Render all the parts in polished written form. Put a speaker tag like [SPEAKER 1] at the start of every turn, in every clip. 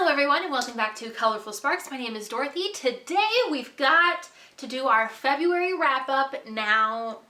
[SPEAKER 1] Hello everyone and welcome back to Colorful Sparks. My name is Dorothy. Today we've got to do our February wrap-up. Now,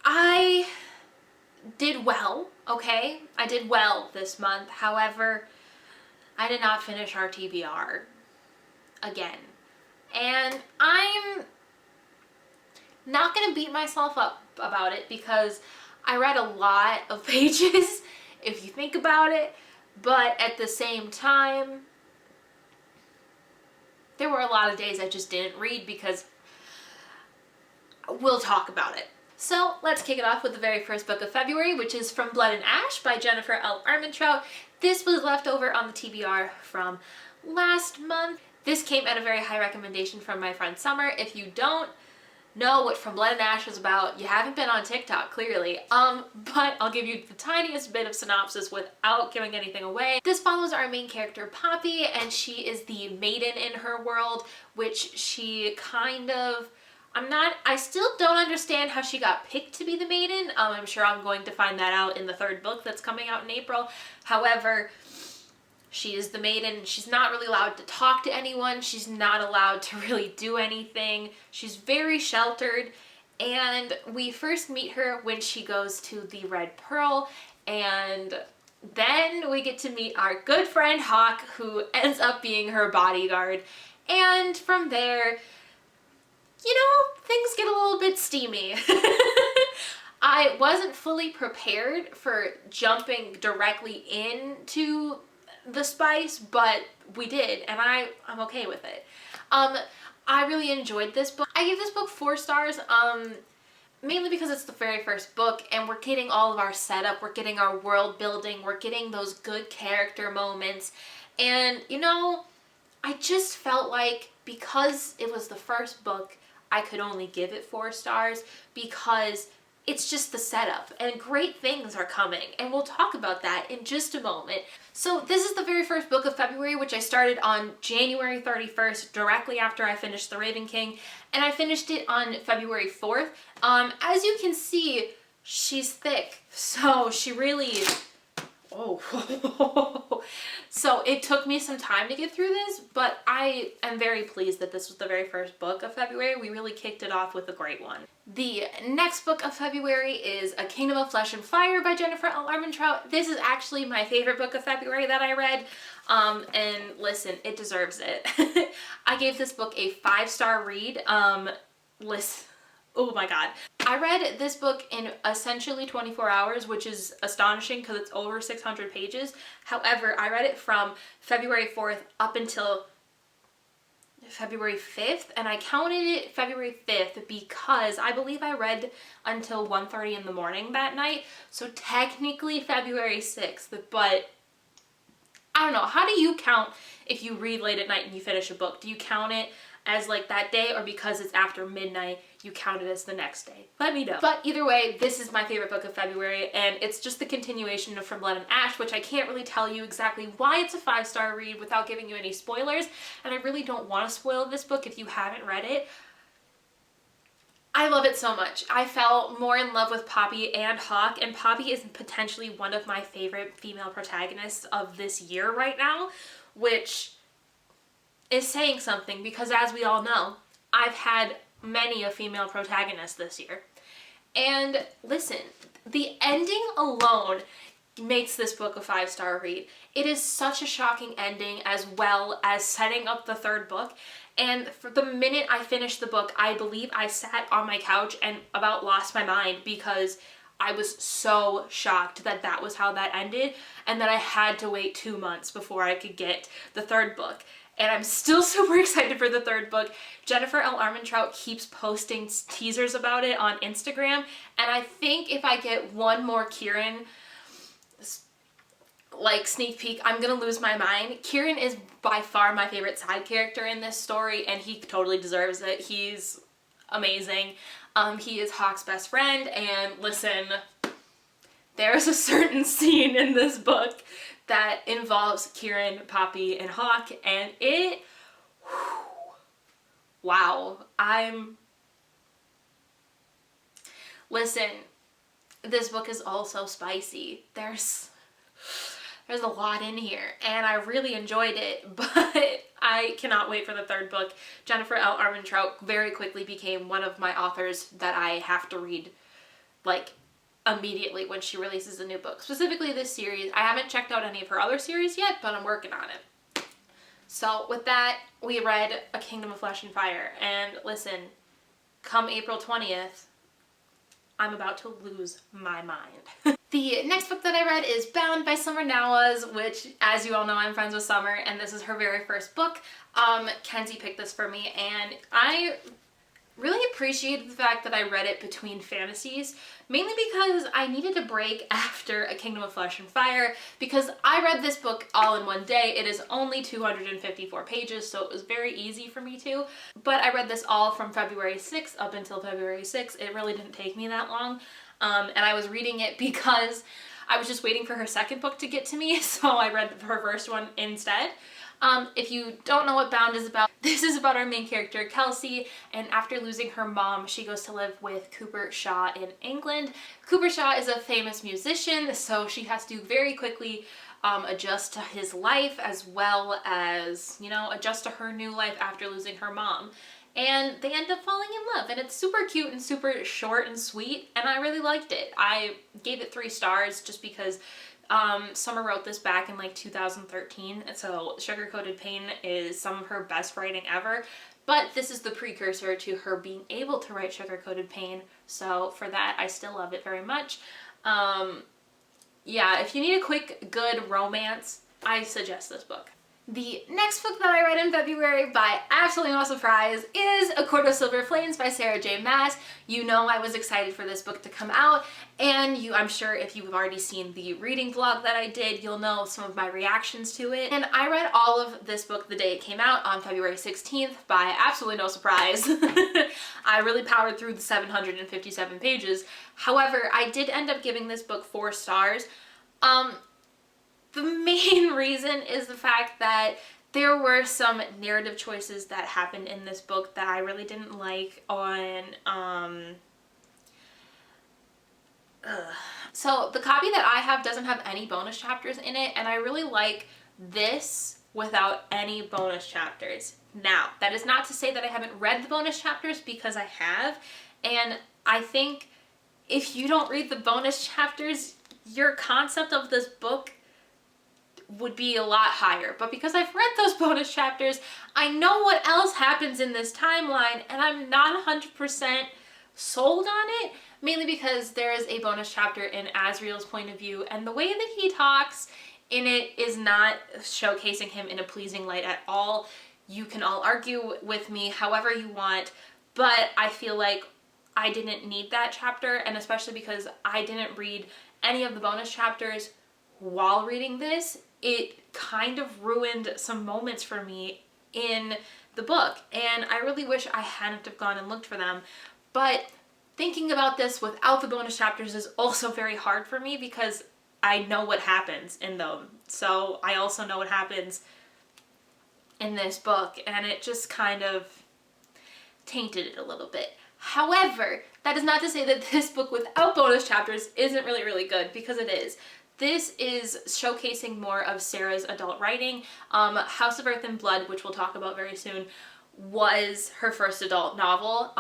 [SPEAKER 1] I did well, okay? I did well this month. However, I did not finish our TBR again. And I'm not going to beat myself up about it because I read a lot of pages if you think about it, but at the same time, there were a lot of days I just didn't read because we'll talk about it. So let's kick it off with the very first book of February, which is From Blood and Ash by Jennifer L. Armentrout. This was left over on the TBR from last month. This came at a very high recommendation from my friend Summer. If you don't know what From Blood and Ash is about, you haven't been on TikTok, clearly. But I'll give you the tiniest bit of synopsis without giving anything away. This follows our main character, Poppy, and she is the maiden in her world, which she kind of... I still don't understand how she got picked to be the maiden. I'm sure I'm going to find that out in the third book that's coming out in April. However, she is the maiden. She's not really allowed to talk to anyone. She's not allowed to really do anything. She's very sheltered. And we first meet her when she goes to the Red Pearl. And then we get to meet our good friend Hawk, who ends up being her bodyguard. And from there, you know, things get a little bit steamy. I wasn't fully prepared for jumping directly into the spice, but we did, and I'm okay with it. I really enjoyed this book. I gave this book 4 stars, mainly because it's the very first book, and we're getting all of our setup, we're getting our world building, we're getting those good character moments, and you know, I just felt like because it was the first book, I could only give it 4 stars because it's just the setup and great things are coming, and we'll talk about that in just a moment. So this is the very first book of February, which I started on January 31st, directly after I finished The Raven King, and I finished it on February 4th. As you can see, she's thick, so she really... Oh, so it took me some time to get through this, but I am very pleased that this was the very first book of February. We really kicked it off with a great one. The next book of February is A Kingdom of Flesh and Fire by Jennifer L. Armentrout. This is actually my favorite book of February that I read, and listen, it deserves it. I gave this book a 5-star read. Listen. Oh my god. I read this book in essentially 24 hours, which is astonishing because it's over 600 pages. However, I read it from February 4th up until February 5th, and I counted it February 5th because I believe I read until 1:30 in the morning that night. So technically February 6th, but I don't know. How do you count if you read late at night and you finish a book? Do you count it as like that day, or because it's after midnight, you count it as the next day? Let me know. But either way, this is my favorite book of February, and it's just the continuation of From Blood and Ash, which I can't really tell you exactly why it's a 5-star read without giving you any spoilers, and I really don't want to spoil this book if you haven't read it. I love it so much. I fell more in love with Poppy and Hawk, and Poppy is potentially one of my favorite female protagonists of this year right now, which is saying something because, as we all know, I've had many a female protagonist this year. And listen, the ending alone makes this book a 5-star read. It is such a shocking ending, as well as setting up the third book. And for the minute I finished the book, I believe I sat on my couch and about lost my mind because I was so shocked that that was how that ended, and that I had to wait 2 months before I could get the third book. And I'm still super excited for the third book. Jennifer L. Armentrout keeps posting teasers about it on Instagram, and I think if I get one more Kieran like sneak peek, I'm gonna lose my mind. Kieran is by far my favorite side character in this story, and he totally deserves it. He's amazing. He is Hawk's best friend, and listen, there's a certain scene in this book that involves Kieran, Poppy, and Hawk, and it, wow, listen, this book is also spicy. there's a lot in here, and I really enjoyed it, but I cannot wait for the third book. Jennifer L. Armentrout very quickly became one of my authors that I have to read, like, immediately when she releases a new book. Specifically this series. I haven't checked out any of her other series yet, but I'm working on it. So with that, we read A Kingdom of Flesh and Fire, and listen, come April 20th, I'm about to lose my mind. The next book that I read is Bound by Summer Nawaz, which, as you all know, I'm friends with Summer, and this is her very first book. Kenzie picked this for me, and I really appreciated the fact that I read it between fantasies, mainly because I needed a break after A Kingdom of Flesh and Fire, because I read this book all in one day. It is only 254 pages, so it was very easy for me to, but I read this all from February 6th up until February 6th. It really didn't take me that long, and I was reading it because I was just waiting for her second book to get to me, so I read her first one instead. If you don't know what Bound is about, this is about our main character, Kelsey, and after losing her mom, she goes to live with Cooper Shaw in England. Cooper Shaw is a famous musician, so she has to very quickly adjust to his life, as well as, you know, adjust to her new life after losing her mom. And they end up falling in love, and it's super cute and super short and sweet, and I really liked it. I gave it 3 stars just because Summer wrote this back in like 2013, and so Sugar Coated Pain is some of her best writing ever, but this is the precursor to her being able to write Sugar Coated Pain, so for that I still love it very much. Yeah, if you need a quick, good romance, I suggest this book. The next book that I read in February, by absolutely no surprise, is A Court of Silver Flames by Sarah J. Maas. You know I was excited for this book to come out, and I'm sure if you've already seen the reading vlog that I did, you'll know some of my reactions to it. And I read all of this book the day it came out on February 16th, by absolutely no surprise. I really powered through the 757 pages. However, I did end up giving this book 4 stars. The main reason is the fact that there were some narrative choices that happened in this book that I really didn't like on, So the copy that I have doesn't have any bonus chapters in it, and I really like this without any bonus chapters. Now, that is not to say that I haven't read the bonus chapters, because I have, and I think if you don't read the bonus chapters, your concept of this book would be a lot higher. But because I've read those bonus chapters, I know what else happens in this timeline, and I'm not 100% sold on it, mainly because there is a bonus chapter in Asriel's point of view, and the way that he talks in it is not showcasing him in a pleasing light at all. You can all argue with me however you want, but I feel like I didn't need that chapter, and especially because I didn't read any of the bonus chapters while reading this, it kind of ruined some moments for me in the book, and I really wish I hadn't have gone and looked for them. But thinking about this without the bonus chapters is also very hard for me, because I know what happens in them. So I also know what happens in this book, and it just kind of tainted it a little bit. However, that is not to say that this book without bonus chapters isn't really, really good, because it is. This is showcasing more of Sarah's adult writing. House of Earth and Blood, which we'll talk about very soon, was her first adult novel.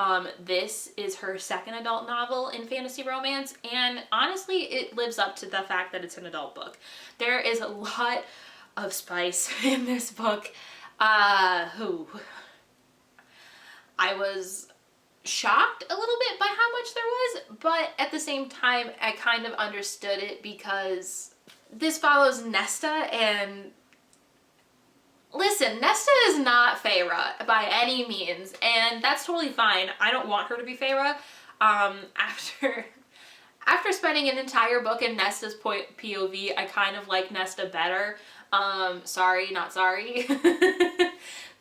[SPEAKER 1] This is her second adult novel in fantasy romance, and honestly, it lives up to the fact that it's an adult book. There is a lot of spice in this book. I was shocked a little bit by how much there was, but at the same time I kind of understood it, because this follows Nesta, and listen, Nesta is not Feyre by any means, and that's totally fine. I don't want her to be Feyre. After spending an entire book in Nesta's POV, I kind of like Nesta better. Sorry, not sorry.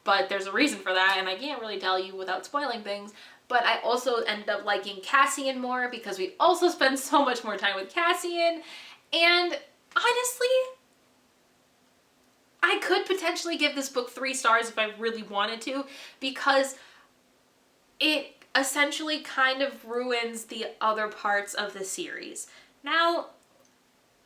[SPEAKER 1] But there's a reason for that, and I can't really tell you without spoiling things. But I also ended up liking Cassian more, because we also spend so much more time with Cassian. And honestly, I could potentially give this book 3 stars if I really wanted to, because it essentially kind of ruins the other parts of the series. Now,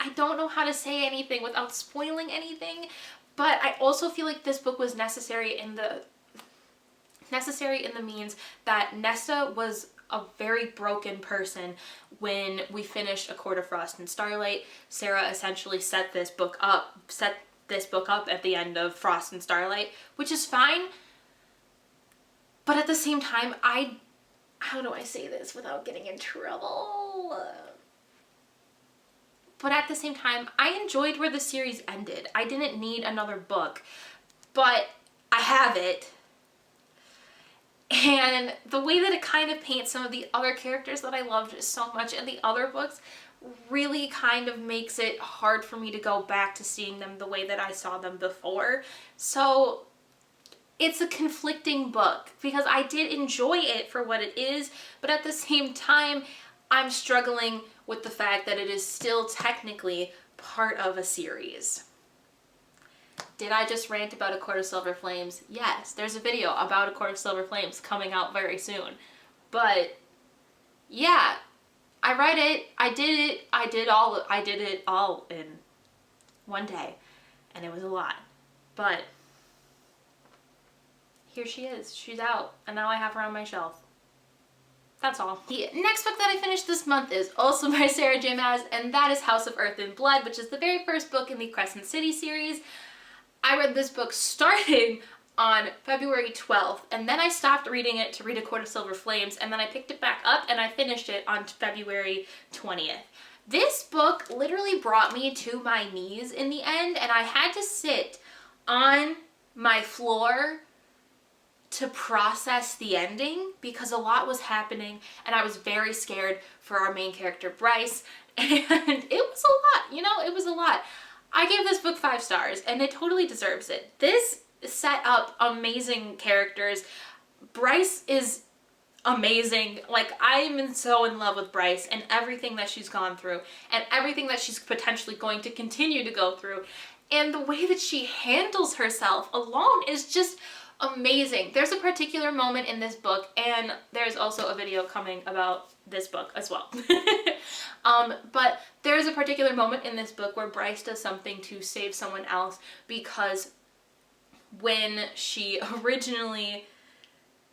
[SPEAKER 1] I don't know how to say anything without spoiling anything, but I also feel like this book was necessary in the means that Nesta was a very broken person when we finished A Court of Frost and Starlight. Sarah essentially set this book up at the end of Frost and Starlight, which is fine. But at the same time, how do I say this without getting in trouble? But at the same time, I enjoyed where the series ended. I didn't need another book, but I have it. And the way that it kind of paints some of the other characters that I loved so much in the other books really kind of makes it hard for me to go back to seeing them the way that I saw them before. So it's a conflicting book because I did enjoy it for what it is, but at the same time, I'm struggling with the fact that it is still technically part of a series. Did I just rant about A Court of Silver Flames? Yes, there's a video about A Court of Silver Flames coming out very soon. But yeah, I read it, I did it all in one day, and it was a lot. But here she is, she's out, and now I have her on my shelf. That's all. The next book that I finished this month is also by Sarah J Maas, and that is House of Earth and Blood, which is the very first book in the Crescent City series. I read this book starting on February 12th, and then I stopped reading it to read A Court of Silver Flames, and then I picked it back up and I finished it on February 20th. This book literally brought me to my knees in the end, and I had to sit on my floor to process the ending because a lot was happening and I was very scared for our main character Bryce, and it was a lot, you know, it was a lot. I gave this book 5 stars and it totally deserves it. This set up amazing characters. Bryce is amazing. Like, I'm so in love with Bryce and everything that she's gone through and everything that she's potentially going to continue to go through. And the way that she handles herself alone is just amazing. There's a particular moment in this book, and there's also a video coming about this book as well. But there's a particular moment in this book where Bryce does something to save someone else, because when she originally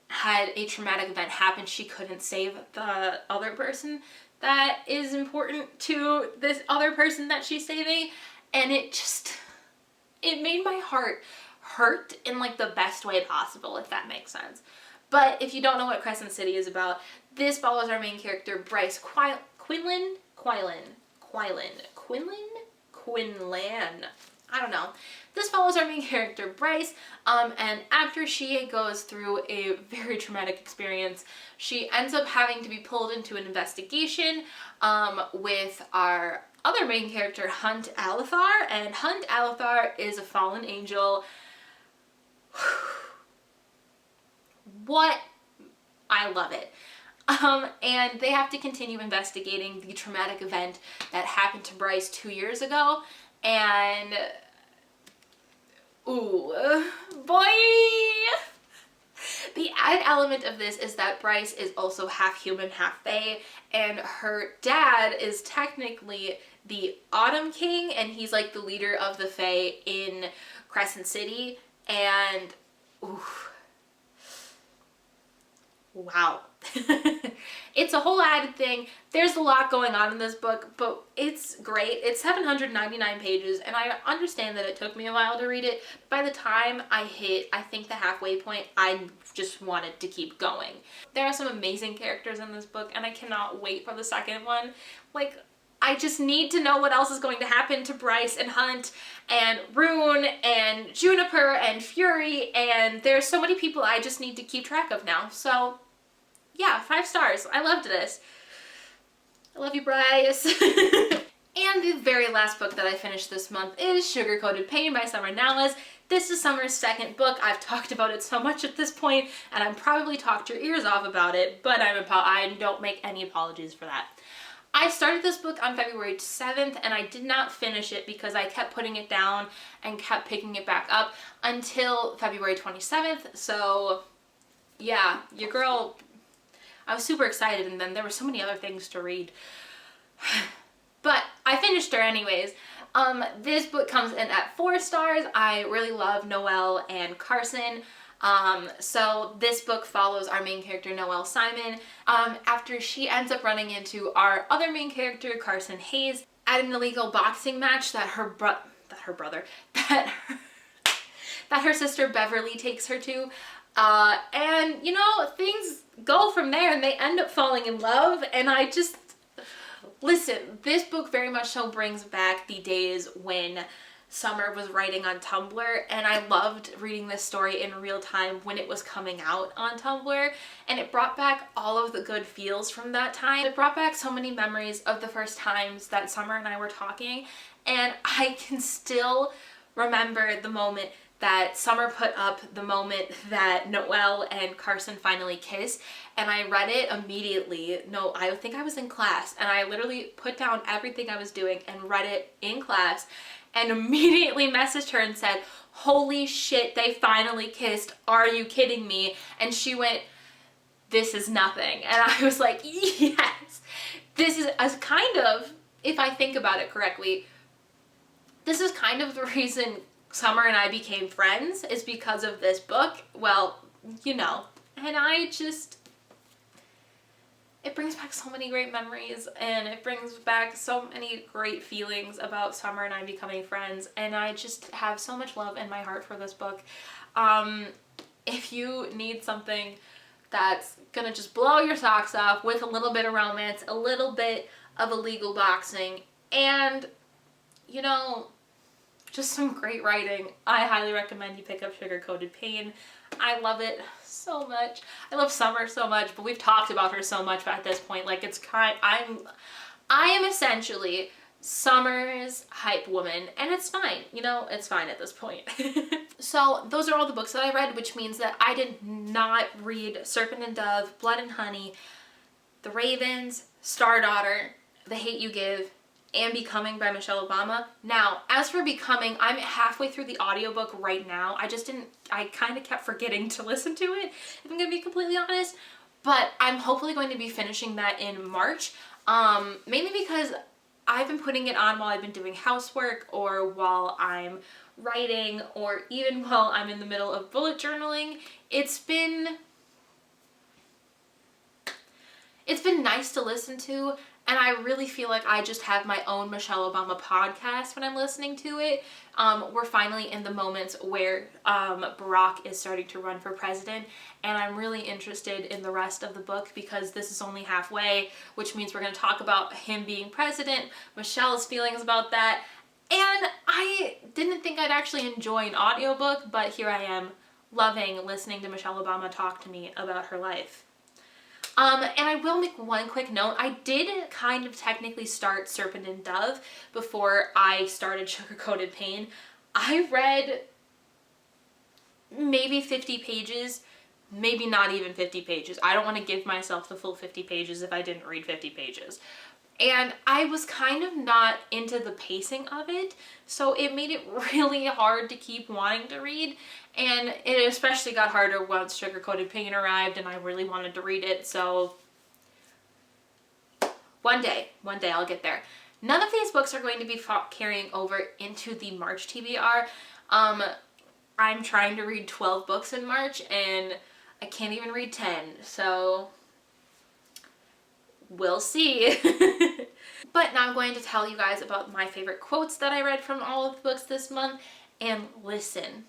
[SPEAKER 1] had a traumatic event happen, she couldn't save the other person that is important to this other person that she's saving, and it made my heart hurt in like the best way possible, if that makes sense. But if you don't know what Crescent City is about, this follows our main character Bryce Quinlan. I don't know. This follows our main character Bryce, and after she goes through a very traumatic experience, she ends up having to be pulled into an investigation with our other main character, Hunt Alethar, and Hunt Alethar is a fallen angel. What? I love it. And they have to continue investigating the traumatic event that happened to Bryce 2 years ago, and ooh, boy! The added element of this is that Bryce is also half human, half fae, and her dad is technically the Autumn King, and he's like the leader of the fae in Crescent City, and ooh, wow. It's a whole added thing. There's a lot going on in this book, but it's great. It's 799 pages, and I understand that it took me a while to read it. By the time I hit, I think, the halfway point, I just wanted to keep going. There are some amazing characters in this book, and I cannot wait for the second one. Like, I just need to know what else is going to happen to Bryce and Hunt and Rune and Juniper and Fury, and there's so many people I just need to keep track of now. So yeah, 5 stars. I loved this. I love you, Bryce. And the very last book that I finished this month is Sugar Coated Pain by Summer Nallas. This is Summer's second book. I've talked about it so much at this point, and I've probably talked your ears off about it, but I don't make any apologies for that. I started this book on February 7th, and I did not finish it because I kept putting it down and kept picking it back up until February 27th. So yeah, your girl, I was super excited, and then there were so many other things to read. But I finished her anyways. This book comes in at 4 stars. I really love Noelle and Carson. So this book follows our main character, Noelle Simon, after she ends up running into our other main character, Carson Hayes, at an illegal boxing match that her sister Beverly takes her to. And you know, things go from there and they end up falling in love, and I just, listen, this book very much so brings back the days when Summer was writing on Tumblr, and I loved reading this story in real time when it was coming out on Tumblr, and it brought back all of the good feels from that time. It brought back so many memories of the first times that Summer and I were talking, and I can still remember the moment that Summer put up the moment that Noelle and Carson finally kiss, and I read it immediately. No, I think I was in class, and I literally put down everything I was doing and read it in class, and immediately messaged her and said, holy shit, they finally kissed, are you kidding me? And she went, this is nothing. And I was like, yes, this is a kind of, if I think about it correctly, this is kind of the reason Summer and I became friends, is because of this book. Well, you know, and I just, it brings back so many great memories, and it brings back so many great feelings about Summer and I becoming friends, and I just have so much love in my heart for this book. If you need something that's gonna just blow your socks off with a little bit of romance, a little bit of illegal boxing, and, you know, just some great writing, I highly recommend you pick up Sugar Coated Pain. I love it so much. I love Summer so much, but we've talked about her so much at this point. Like, it's I am essentially Summer's hype woman, and it's fine. You know, it's fine at this point. So those are all the books that I read, which means that I did not read Serpent and Dove, Blood and Honey, The Ravens, Star Daughter, The Hate U Give, and Becoming by Michelle Obama. Now, as for Becoming, I'm halfway through the audiobook right now. I kind of kept forgetting to listen to it, if I'm going to be completely honest. But I'm hopefully going to be finishing that in March. Mainly because I've been putting it on while I've been doing housework, or while I'm writing, or even while I'm in the middle of bullet journaling. It's been nice to listen to, and I really feel like I just have my own Michelle Obama podcast when I'm listening to it. We're finally in the moments where Barack is starting to run for president, and I'm really interested in the rest of the book because this is only halfway, which means we're going to talk about him being president, Michelle's feelings about that, and I didn't think I'd actually enjoy an audiobook, but here I am, loving listening to Michelle Obama talk to me about her life. And I will make one quick note. I did kind of technically start Serpent and Dove before I started Sugar Coated Pain. I read maybe 50 pages, maybe not even 50 pages. I don't want to give myself the full 50 pages if I didn't read 50 pages. And I was kind of not into the pacing of it, so it made it really hard to keep wanting to read. And it especially got harder once Sugar Coated Pain arrived and I really wanted to read it, so one day I'll get there. None of these books are going to be carrying over into the March TBR. I'm trying to read 12 books in March and I can't even read 10, so we'll see. But now I'm going to tell you guys about my favorite quotes that I read from all of the books this month, and listen.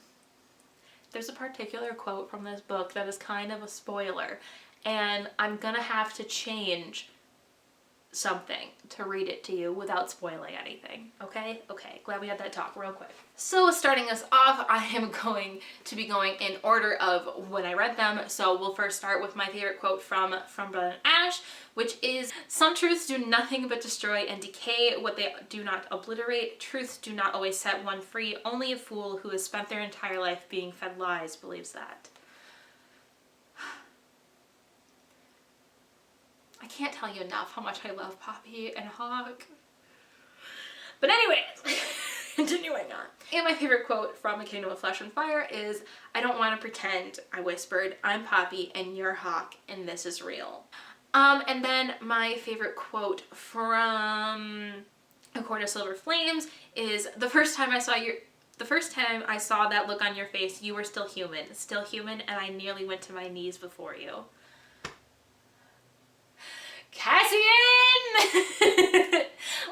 [SPEAKER 1] There's a particular quote from this book that is kind of a spoiler, and I'm gonna have to change something to read it to you without spoiling anything, okay? Okay, glad we had that talk real quick. So starting us off, I am going to be going in order of when I read them. So we'll first start with my favorite quote from Blood and Ash, which is, "Some truths do nothing but destroy and decay what they do not obliterate. Truths do not always set one free. Only a fool who has spent their entire life being fed lies believes that." I can't tell you enough how much I love Poppy and Hawk. But anyways, continuing on. And my favorite quote from A Kingdom of Flesh and Fire is, "I don't want to pretend," I whispered. "I'm Poppy and you're Hawk and this is real." And then my favorite quote from A Court of Silver Flames is the first time I saw that look on your face, you were still human, and I nearly went to my knees before you. Cassian!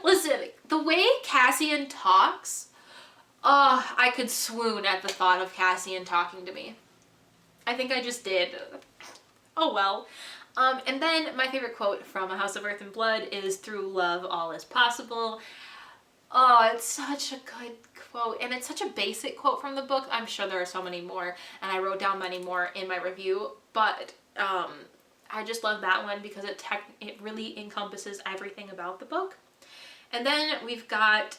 [SPEAKER 1] Listen, the way Cassian talks, I could swoon at the thought of Cassian talking to me. I think I just did. Oh well. And then my favorite quote from A House of Earth and Blood is, "Through love, all is possible." Oh, it's such a good quote, and it's such a basic quote from the book. I'm sure there are so many more, and I wrote down many more in my review, but I just love that one because it really encompasses everything about the book. And then we've got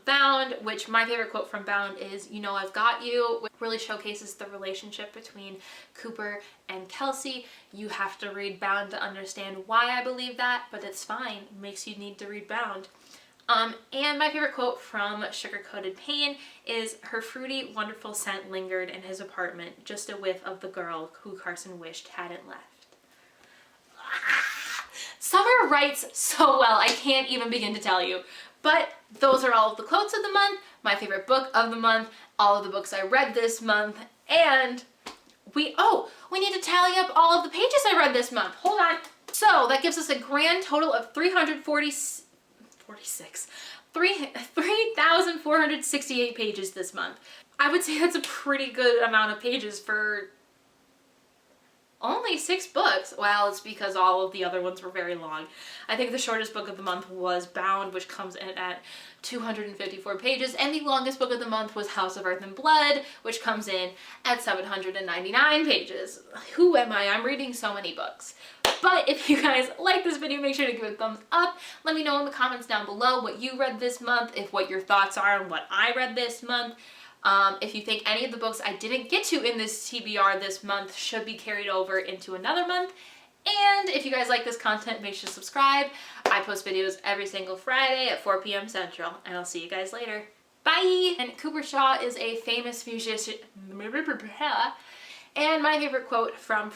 [SPEAKER 1] Bound, which my favorite quote from Bound is, "You know I've got you," which really showcases the relationship between Cooper and Kelsey. You have to read Bound to understand why I believe that, but it's fine. It makes you need to read Bound. And my favorite quote from Sugar Coated Pain is, "Her fruity, wonderful scent lingered in his apartment, just a whiff of the girl who Carson wished hadn't left." Summer writes so well, I can't even begin to tell you. But those are all of the quotes of the month, my favorite book of the month, all of the books I read this month, and we need to tally up all of the pages I read this month. Hold on. So that gives us a grand total of 3,468 pages this month. I would say that's a pretty good amount of pages for only 6 books. Well, it's because all of the other ones were very long. I think the shortest book of the month was Bound, which comes in at 254 pages, and the longest book of the month was House of Earth and Blood, which comes in at 799 pages. Who am I? I'm reading so many books. But if you guys like this video, make sure to give it a thumbs up. Let me know in the comments down below what you read this month, what your thoughts are on what I read this month. If you think any of the books I didn't get to in this TBR this month should be carried over into another month. And if you guys like this content, make sure to subscribe. I post videos every single Friday at 4 p.m. Central, and I'll see you guys later. Bye! And Cooper Shaw is a famous musician. And my favorite quote from